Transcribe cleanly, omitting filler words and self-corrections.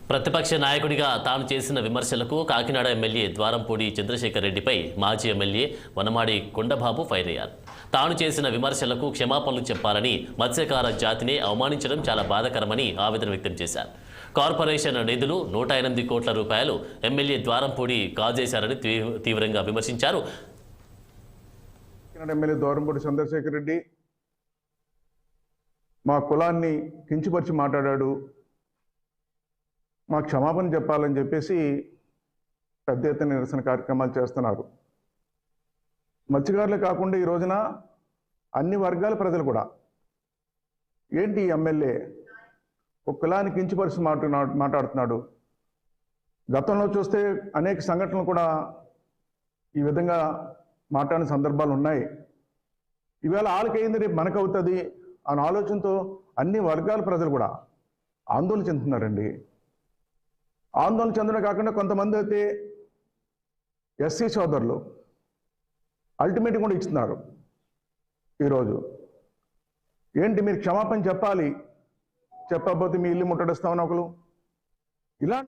ప్రతిపక్ష నాయకుడిగా తాను చేసిన విమర్శలకు కాకినాడ ఎమ్మెల్యే ద్వారంపూడి చంద్రశేఖర్ రెడ్డిపై మాజీ ఎమ్మెల్యే వనమాడి కొండబాబు ఫైర్ అయ్యారు. తాను చేసిన విమర్శలకు క్షమాపణలు చెప్పాలని మత్స్యకార జాతిని అవమానించడం చాలా బాధాకరమని ఆవేదన వ్యక్తం చేశారు. కార్పొరేషన్ నిధులు 108 కోట్ల రూపాయలు ఎమ్మెల్యే ద్వారంపూడి కాజేశారని తీవ్రంగా విమర్శించారు. ఎమ్మెల్యే ద్వారంపూడి చంద్రశేఖర్ రెడ్డి మా కులాన్ని కించపరిచి మాట్లాడాడు, మా క్షమాపణ చెప్పాలని చెప్పేసి పెద్ద ఎత్తున నిరసన కార్యక్రమాలు చేస్తున్నారు. మత్స్యకారులే కాకుండా ఈ రోజున అన్ని వర్గాల ప్రజలు కూడా ఏంటి ఎమ్మెల్యే ఒక కులాన్ని కించపరిచి మాట్లాడుతున్నాడు. గతంలో చూస్తే అనేక సంఘటనలు కూడా ఈ విధంగా మాట్లాడిన సందర్భాలు ఉన్నాయి. ఈవేళ వాళ్ళకైంది రేపు మనకు అవుతుంది అనే ఆలోచనతో అన్ని వర్గాల ప్రజలు కూడా ఆందోళన చెందుతున్నారండి. ఆందోళన చెందడం కాకుండా కొంతమంది అయితే ఎస్సీ సోదరులు అల్టిమేట్ కూడా ఇస్తున్నారు. ఈరోజు ఏంటి మీరు క్షమాపణ చెప్పాలి, చెప్పకపోతే మీ ఇల్లు ముట్టడిస్తామని ఒకరు ఇలా